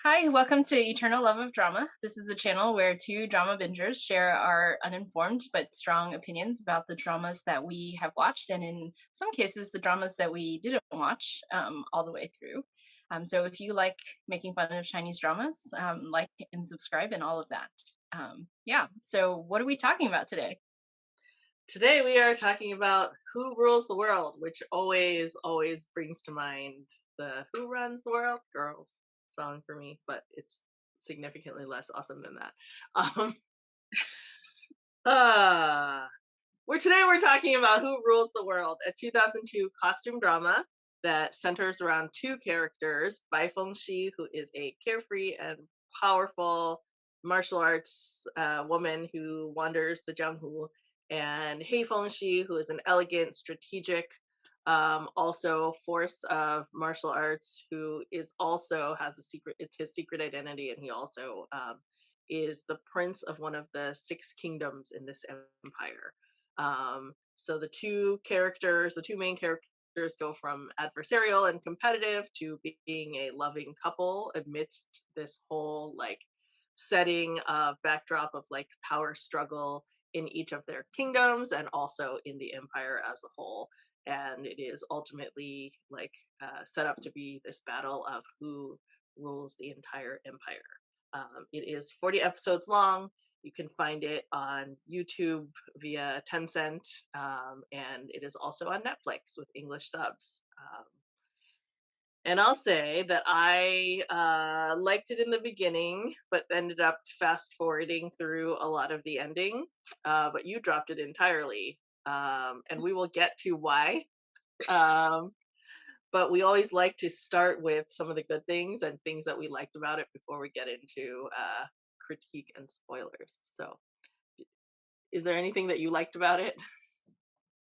Hi, welcome to Eternal Love of Drama. This is a channel where two drama bingers share our uninformed but strong opinions about the dramas that we have watched, and in some cases, the dramas that we didn't watch all the way through. So if you like making fun of Chinese dramas, like and subscribe and all of that. Yeah, so what are we talking about today? Today we are talking about Who Rules the World, which always brings to mind the Who Runs the World Girls song for me, but it's significantly less awesome than that. Um, uh, we're talking about Who Rules the World, a 2002 costume drama that centers around two characters, Bai Fengxi, who is a carefree and powerful martial arts woman who wanders the Jianghu, and Hei Fengxi, who is an elegant, strategic, also force of martial arts, who is also has a secret. It's his secret identity, and he also is the prince of one of the six kingdoms in this empire. So the two main characters go from adversarial and competitive to being a loving couple amidst this whole like setting of backdrop of like power struggle in each of their kingdoms and also in the empire as a whole. And it is ultimately like set up to be this battle of who rules the entire empire. It is 40 episodes long. You can find it on YouTube via Tencent, and it is also on Netflix with English subs. And I'll say that I liked it in the beginning, but ended up fast forwarding through a lot of the ending. But you dropped it entirely, and we will get to why. Um, but we always like to start with some of the good things and things that we liked about it before we get into critique and spoilers. So, is there anything that you liked about it?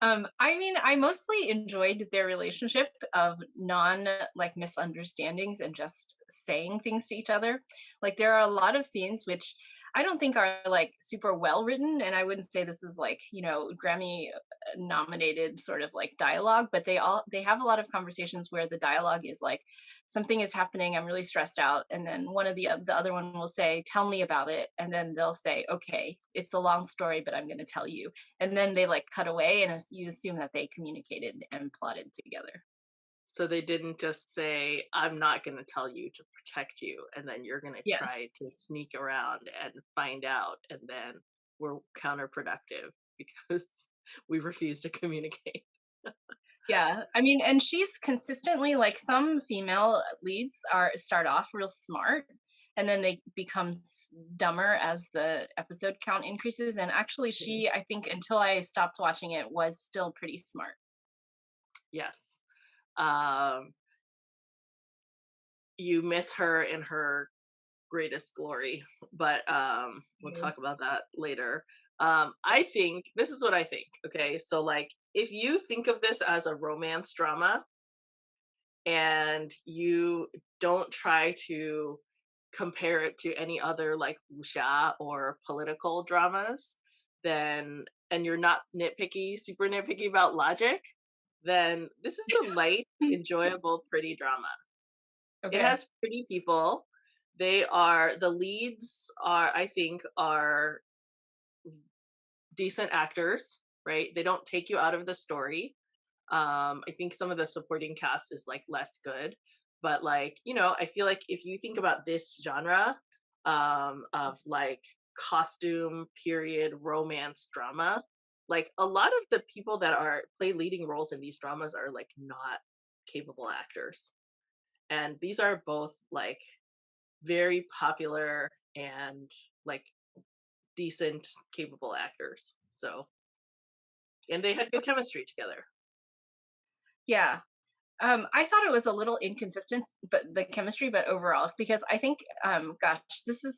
I mean, I mostly enjoyed their relationship of non like misunderstandings and just saying things to each other. Like there are a lot of scenes which I don't think are like super well written, and I wouldn't say this is like, Grammy nominated sort of like dialogue, but they have a lot of conversations where the dialogue is like something is happening, I'm really stressed out, and then one of the other one will say, "Tell me about it." And then they'll say, "Okay, it's a long story, but I'm going to tell you." And then they like cut away and you assume that they communicated and plotted together. So they didn't just say, I'm not going to tell you to protect you, and then you're going to Yes. try to sneak around and find out, and then we're counterproductive because we refuse to communicate. Yeah. I mean, and she's consistently like some female leads are start off real smart and then they become dumber as the episode count increases. And actually, Mhm. she, I think, until I stopped watching it, was still pretty smart. Yes. Um, you miss her in her greatest glory, but we'll Mm. talk about that later. I think this is what I think. Okay. So, like, if you think of this as a romance drama, and you don't try to compare it to any other like wuxia or political dramas, then and you're not super nitpicky about logic, then this is a light, enjoyable, pretty drama. It Okay. has pretty people. The leads are, I think, are decent actors, right? They don't take you out of the story. I think some of the supporting cast is like less good, but like, I feel like if you think about this genre of like costume period romance drama, like a lot of the people that are play leading roles in these dramas are like not capable actors. And these are both like very popular and like decent capable actors. So, and they had good chemistry together. Yeah. I thought it was a little inconsistent, but the chemistry, but overall, because I think, gosh,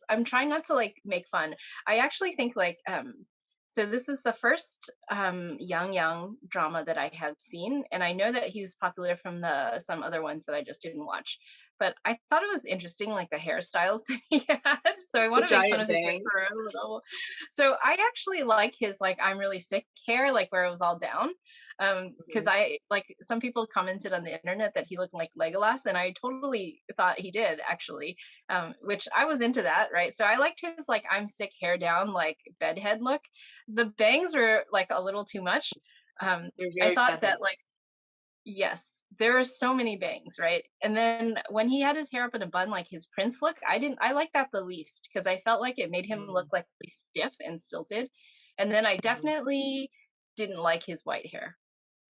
I'm trying not to like make fun. I actually think like, so this is the first Yang drama that I have seen, and I know that he was popular from the some other ones that I just didn't watch. But I thought it was interesting, like the hairstyles that he had. So I want The to make fun giant of his hair bang. for a little. So I actually like his like I'm really sick hair, like where it was all down. Because Mhm. I like some people commented on the internet that he looked like Legolas, and I totally thought he did actually, which I was into that, right? So I liked his like I'm sick hair down like bedhead look. The bangs were like a little too much. They're I very thought feathered. that like yes, there are so many bangs, right? And then when he had his hair up in a bun, like his prince look, I like that the least because I felt like it made him look Mm, like really stiff and stilted. And then I mhm. definitely didn't like his white hair.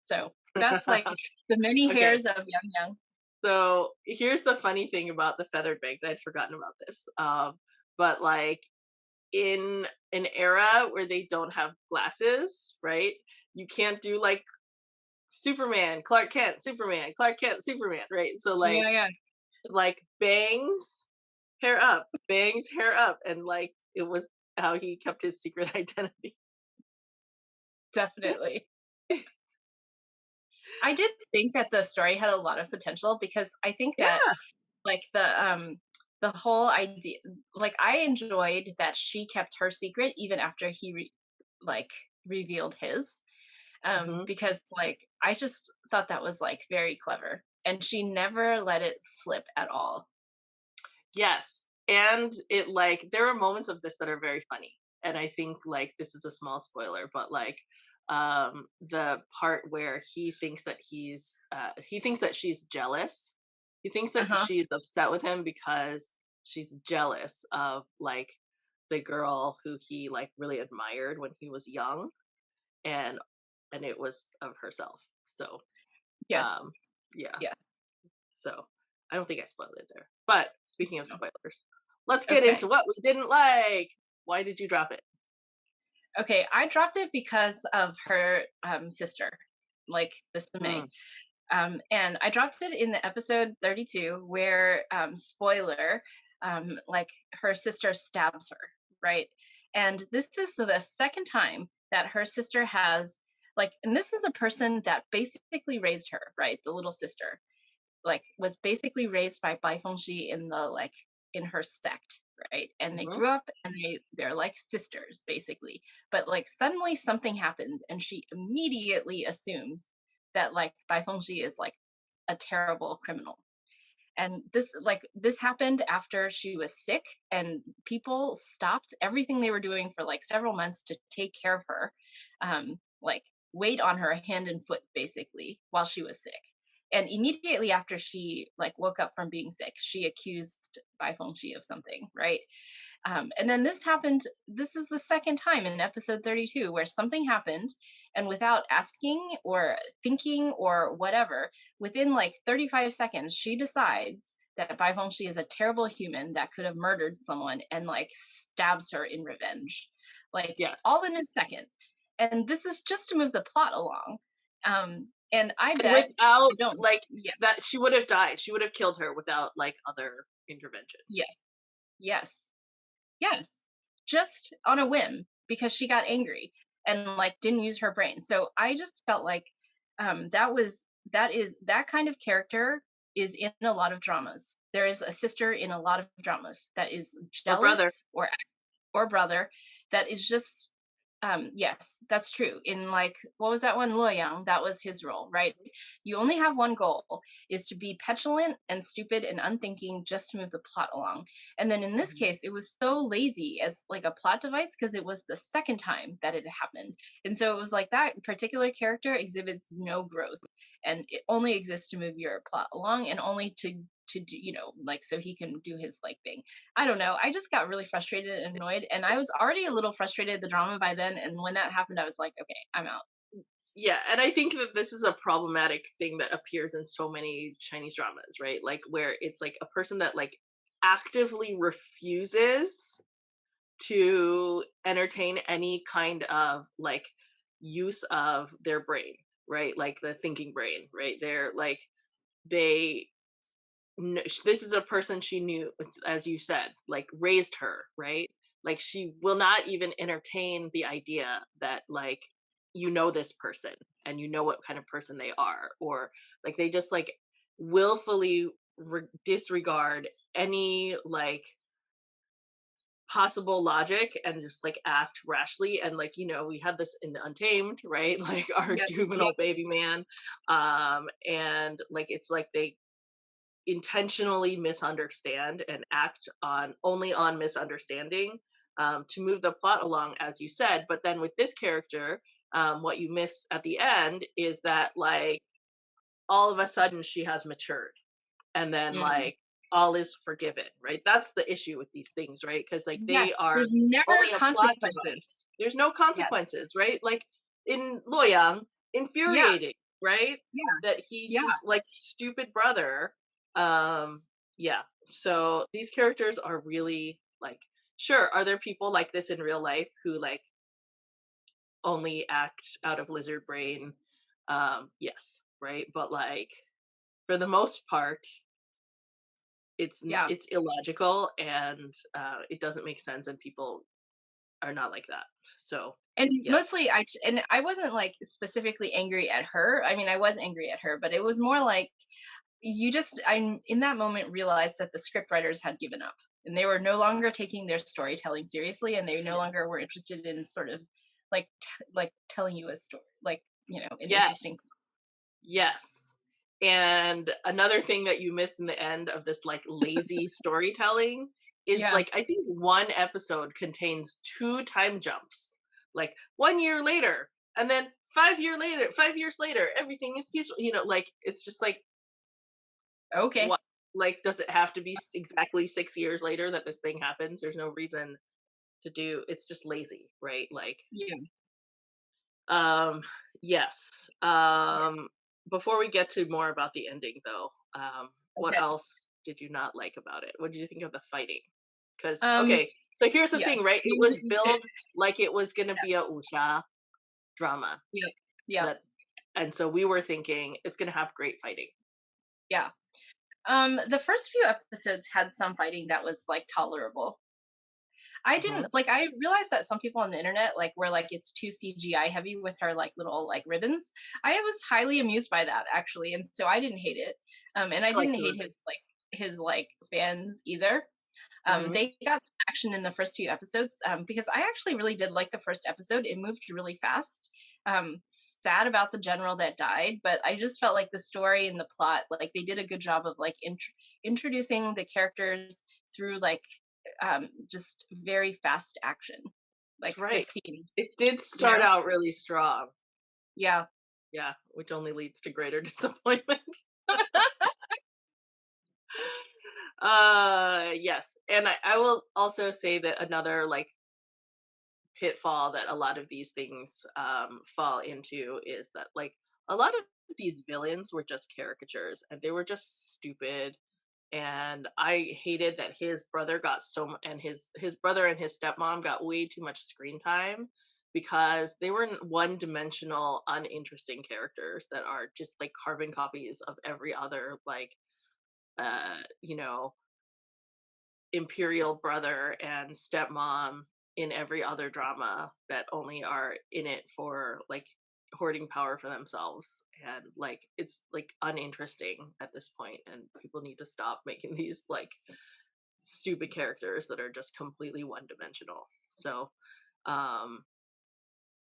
So that's like the many Okay, hairs of Yang Yang. so here's the funny thing about the feathered bangs. I'd forgotten about this. But like in an era where they don't have glasses, right? You can't do like Superman, Clark Kent, Superman, right? So Yeah, yeah, like bangs, hair up, bangs, hair up, and like it was how he kept his secret identity. definitely. I did think that the story had a lot of potential because I think that Yeah. like the whole idea like I enjoyed that she kept her secret even after like revealed his Mhm. because like I just thought that was like very clever and she never let it slip at all. Yes. And it like there are moments of this that are very funny. And I think like this is a small spoiler, but like the part where he thinks that she's jealous. He thinks that Uh-huh. she's upset with him because she's jealous of like the girl who he like really admired when he was young, and it was of herself. So Yes. um yeah. Yeah. So I don't think I spoiled it there. But speaking of No. spoilers, let's get Okay. into what we didn't like. Why did you drop it? Okay, I dropped it because of her sister, like the Mm, May. And I dropped it in the episode 32 where spoiler, like her sister stabs her, right? And this is the second time that her sister has like, and this is a person that basically raised her, right? The little sister, like was basically raised by Bai Fengxi in the like in her sect, right? And they mhm. grew up and they're like sisters basically. But like suddenly something happens and she immediately assumes that like Bai Fengxi is like a terrible criminal. And this happened after she was sick and people stopped everything they were doing for like several months to take care of her. Like wait on her hand and foot basically while she was sick. And immediately after she like woke up from being sick, she accused Bai Fengxi of something, right? And then this happened. This is the second time in episode 32 where something happened, and without asking or thinking or whatever, within like 35 seconds, she decides that Bai Fengxi is a terrible human that could have murdered someone and like stabs her in revenge, like Yes. all in a second. And this is just to move the plot along. And I And bet without I don't. like Yeah. that she would have died. She would have killed her without like other intervention. Yes. Yes. Yes, just on a whim because she got angry and like didn't use her brain. So I just felt like that kind of character is in a lot of dramas. There is a sister in a lot of dramas that is Or brother. jealous or brother that is just yes, that's true. In like what was that one? Luoyang, that was his role, right? You only have one goal is to be petulant and stupid and unthinking just to move the plot along. And then in this Mhm. case, it was so lazy as like a plot device because it was the second time that it happened. And so it was like that particular character exhibits no growth and it only exists to move your plot along and only to do, like so he can do his like thing. I don't know. I just got really frustrated and annoyed, and I was already a little frustrated at the drama by then. And when that happened, I was like, okay, I'm out. Yeah, and I think that this is a problematic thing that appears in so many Chinese dramas, right? Like where it's like a person that like actively refuses to entertain any kind of like use of their brain, right? Like the thinking brain, right? They're like they this is a person she knew, as you said, like raised her, right? Like she will not even entertain the idea that like you know this person and you know what kind of person they are, or like they just like willfully disregard any like possible logic and just like act rashly. And like, we had this in Untamed, right? Like our Yes. juvenile Yep. baby man. And like it's like they intentionally misunderstand and act on only on misunderstanding, to move the plot along, as you said. But then with this character, what you miss at the end is that like all of a sudden she has matured, and then Mm. like all is forgiven, right? That's the issue with these things, right? Because like they Yes. are There's never only a plot consequences. device. There's no Yes. consequences, right? Like in Loyang, Yeah. infuriating, right? Yeah. That he Yeah. just like stupid brother. um yeah, so these characters are really like, sure, are there people like this in real life who like only act out of lizard brain? Yes, right, but like for the most part Yeah. it's illogical, and it doesn't make sense, and people are not like that. So And yes. mostly and I wasn't like specifically angry at her. I mean, I was angry at her, but it was more like you just I in that moment realized that the script writers had given up and they were no longer taking their storytelling seriously, and they no Yeah. longer were interested in sort of like like telling you a story, like, an interesting. Yes. Yes. And another thing that you missed in the end of this like lazy storytelling is Yeah. like I think one episode contains two time jumps. Like 1 year later, and then 5 years later, everything is peaceful. Like it's just like, Okay. what? Like, does it have to be exactly 6 years later that this thing happens? There's no reason to do. It's just lazy, right? Like, Yeah. um, yes. Yeah. Before we get to more about the ending, though, what Okay. else did you not like about it? What did you think of the fighting? Because Um okay, so here's the yeah. thing, right? It was billed like it was gonna Yeah. be a wuxia drama, Yeah. Yeah. that, and so we were thinking it's gonna have great fighting. Yeah. The first few episodes had some fighting that was like tolerable. I Hmm. didn't like I realized that some people on the internet like were like it's too CGI heavy with her like little like ribbons. I was highly amused by that actually, and so I didn't hate it. And I I like didn't the hate ribbons. his like fans either. Hmm. They got some action in the first few episodes, because I actually really did like the first episode. It moved really fast. Sad about the general that died, but I just felt like the story and the plot, like they did a good job of like introducing the characters through like just very fast action, That's like the right. scenes, It did you start know? out really strong. Yeah. Yeah, which only leads to greater disappointment. Yes. And I will also say that another like pitfall that a lot of these things fall into is that like a lot of these villains were just caricatures, and they were just stupid. And I hated that his brother got and his brother and his stepmom got way too much screen time, because they were one-dimensional uninteresting characters that are just like carbon copies of every other like uh you know imperial brother and stepmom in every other drama, that only are in it for like hoarding power for themselves, and like it's like uninteresting at this point, and people need to stop making these like stupid characters that are just completely one dimensional. So um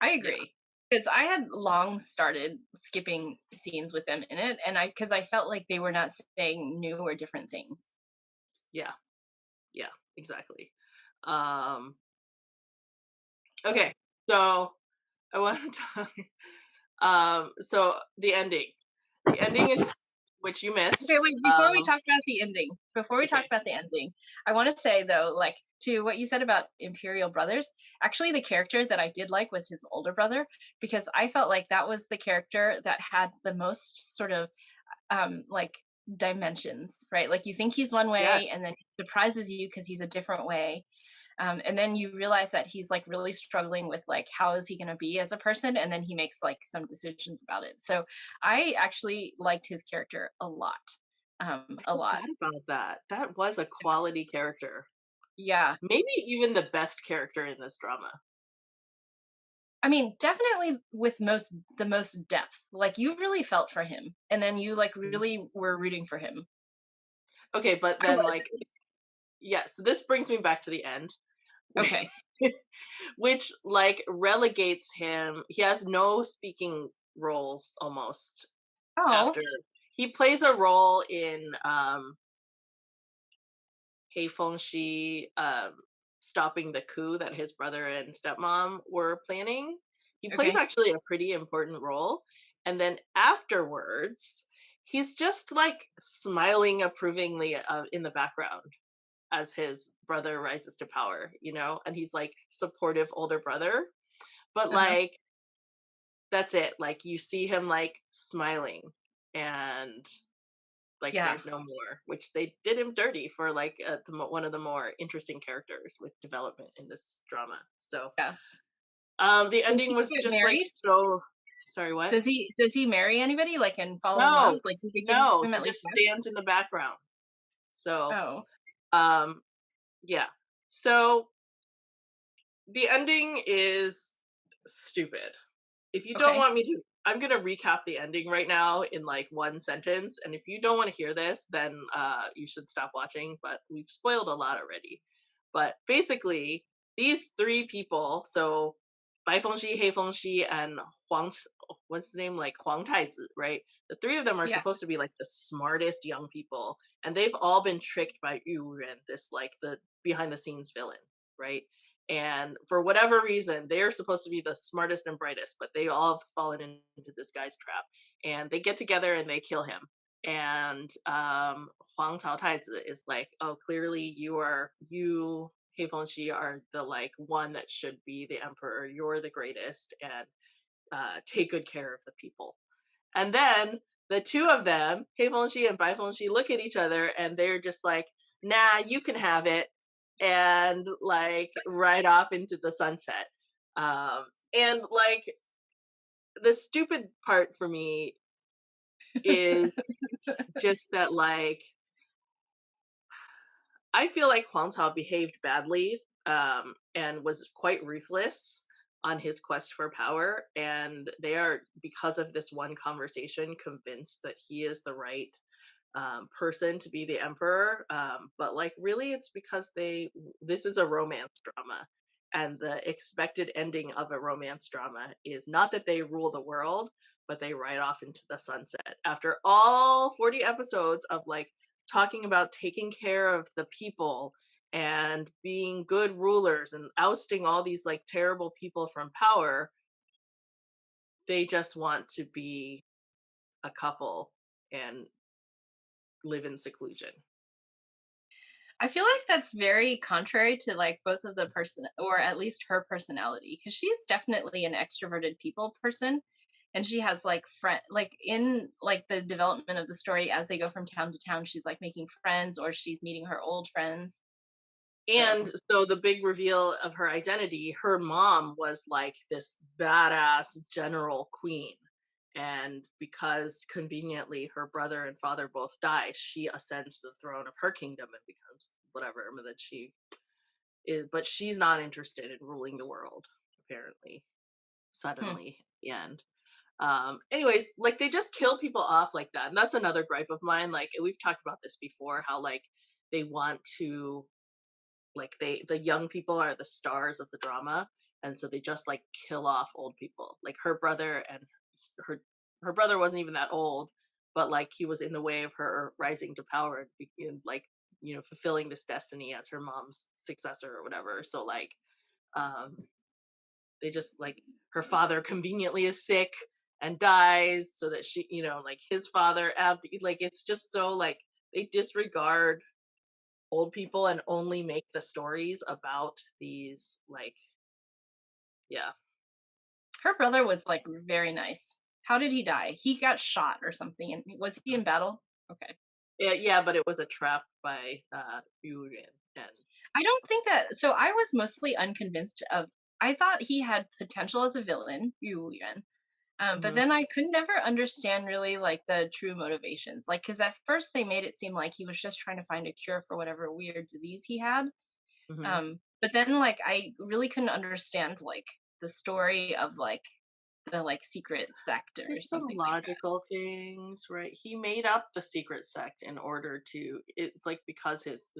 I yeah. agree. Because I had long started skipping scenes with them in it, and because I felt like they were not saying new or different things. Yeah. Yeah, exactly. um okay, so I want to talk. So the ending is, which you missed. Okay, wait, before we talk about the ending, Okay. I want to say though, like to what you said about Imperial Brothers, actually the character that I did like was his older brother, because I felt like that was the character that had the most sort of like dimensions, right? Like you think he's one way and Yes. then he surprises you because he's a different way. And then you realize that he's like really struggling with like how is he going to be as a person, and then he makes like some decisions about it. So I actually liked his character a lot, a lot. Forgot about that. That was a quality character. Yeah. Maybe even the best character in this drama. I mean, definitely with the most depth. Like you really felt for him, and then you like Mhm. really were rooting for him. Okay, but I then was like, at least. yeah, so this brings me back to the end. Okay. which like relegates him. He has no speaking roles almost Oh, after he plays a role in Hei Fengxi stopping the coup that his brother and stepmom were planning. He plays okay. actually a pretty important role. And then afterwards, he's just like smiling approvingly in the background as his brother rises to power, and he's like supportive older brother. But Uh-huh. like, that's it. Like, you see him like smiling and like Yeah, there's no more, which they did him dirty for like one of the more interesting characters with development in this drama. So yeah. the Does ending he was get just like married? so. Sorry, what? Does he marry anybody, like, and fall in love? No, Like, did they give no, him he at least just that? stands in the background. So Oh, um yeah, so the ending is stupid. If you don't okay. want me to, I'm gonna recap the ending right now in like one sentence. And if you don't want to hear this, then you should stop watching. But we've spoiled a lot already. But basically, these three people, so Bai Fengxi, Hei Fengxi, and what's the name? Like Huang Taizi, right? The three of them are Yeah, supposed to be like the smartest young people, and they've all been tricked by Yu Ren, this like the behind the scenes villain, right? And for whatever reason, they're supposed to be the smartest and brightest, but they all have fallen into this guy's trap. And they get together and they kill him. And Huang Cao Taizi is like, oh, clearly you, Hei Fengxi, are the like one that should be the emperor. You're the greatest, and take good care of the people. And then the two of them, Hei Fengxi and Bai Fengxi, look at each other and they're just like, nah, you can have it. And like right off into the sunset. And like the stupid part for me is just that like I feel like Huang Tao behaved badly and was quite ruthless on his quest for power. And they are, because of this one conversation, convinced that he is the right person to be the emperor. But like, really, it's because this is a romance drama. And the expected ending of a romance drama is not that they rule the world, but they ride off into the sunset. After all 40 episodes of like talking about taking care of the people and being good rulers and ousting all these like terrible people from power, they just want to be a couple and live in seclusion. I feel like that's very contrary to, like, both of the person, or at least her personality, because she's definitely an extroverted people person, and she has, like, friend like, in, like, the development of the story as they go from town to town, she's, like, making friends or she's meeting her old friends, And so so the big reveal of her identity, her mom was like this badass general queen. And because conveniently her brother and father both die, she ascends to the throne of her kingdom and becomes whatever that she is. But she's not interested in ruling the world, apparently, hmm. suddenly, at the end. Anyways, like they just kill people off like that. And that's another gripe of mine. Like we've talked about this before, how like they want to like the young people are the stars of the drama, and so they just like kill off old people. Like her brother and her her brother wasn't even that old, but like he was in the way of her rising to power and like fulfilling this destiny as her mom's successor or whatever. So like um they just like her father conveniently is sick and dies so that she like his father like it's just so like they disregard old people and only make the stories about these like yeah. Her brother was, like, very nice. How did he die? He got shot or something, and was he in battle? Okay. Yeah, yeah, but it was a trap by Yurin. And I don't think that, so I was mostly unconvinced of, I thought he had potential as a villain, Yu Yuan. But hmm then I could never understand really like the true motivations. Like, because at first they made it seem like he was just trying to find a cure for whatever weird disease he had. hmm But then like I really couldn't understand like the story of like the like secret sect or there's some something like that. logical things, right? He made up the secret sect in order to, it's like because his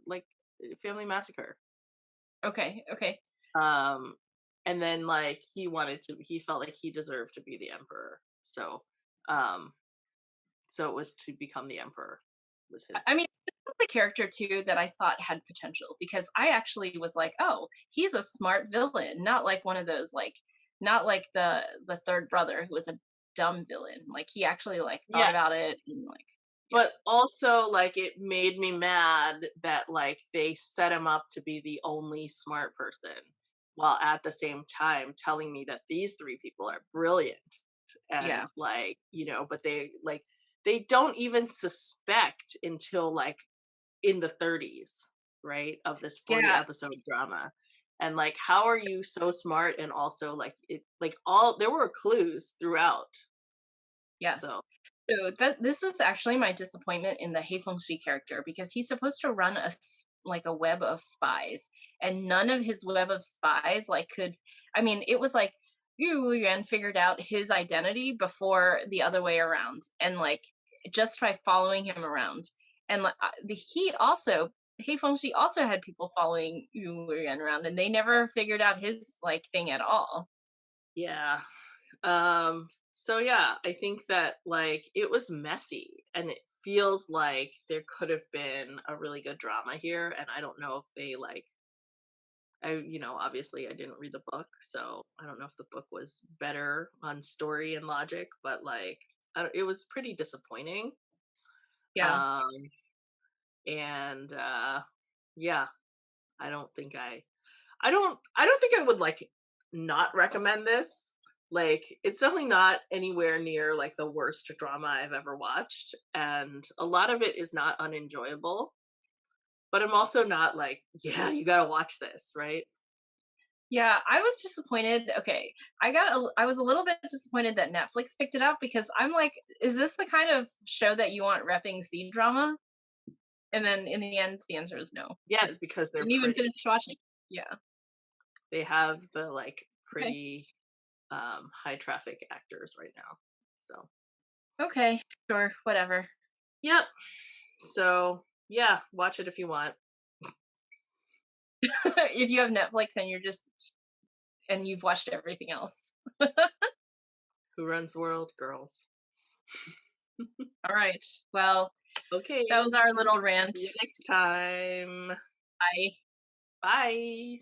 like family massacre. Okay, okay. Um, and then like he felt like he deserved to be the emperor. Um, so it was to become the emperor was his. I mean, this was the character too that I thought had potential because I actually was like, "Oh, he's a smart villain, not like one of those like not like the third brother who was a dumb villain." Like he actually like thought about it Yes. and like yeah. But also, like, it made me mad that, like, they set him up to be the only smart person, while at the same time telling me that these 3 people are brilliant, and, Yeah. like, but they don't even suspect until, like, in the 30s, right, of this 40 Yeah. episode drama, and, like, how are you so smart and also, like, all there were clues throughout, Yes. so So this was actually my disappointment in the Hei Fengxi character because he's supposed to run like a web of spies, and none of his web of spies like could. I mean, it was like Yu Yuan figured out his identity before the other way around, and like just by following him around, and like he also. Hei Fengxi also had people following Yu Yuan around, and they never figured out his like thing at all. yeah. So yeah, I think that like it was messy and it feels like there could have been a really good drama here and I don't know if they like obviously I didn't read the book, so I don't know if the book was better on story and logic, but like it was pretty disappointing. Yeah. Um and yeah, I don't think I don't think I would like not recommend this. Like it's definitely not anywhere near like the worst drama I've ever watched and a lot of it is not unenjoyable, but I'm also not like, yeah, you got to watch this, right? Yeah, I was disappointed. Okay, I was a little bit disappointed that Netflix picked it up because I'm like, is this the kind of show that you want repping C drama? And then in the end, the answer is no Yes, because because I they're didn't even pretty. finish watching. Yeah. They have the like Okay. pretty high traffic actors right now. So, Okay. Sure. Whatever. yep. So, yeah, watch it if you want. If you have Netflix and you've watched everything else. Who runs the world? Girls. All right. Well, Okay. that was our little See rant. you next time. Bye. Bye.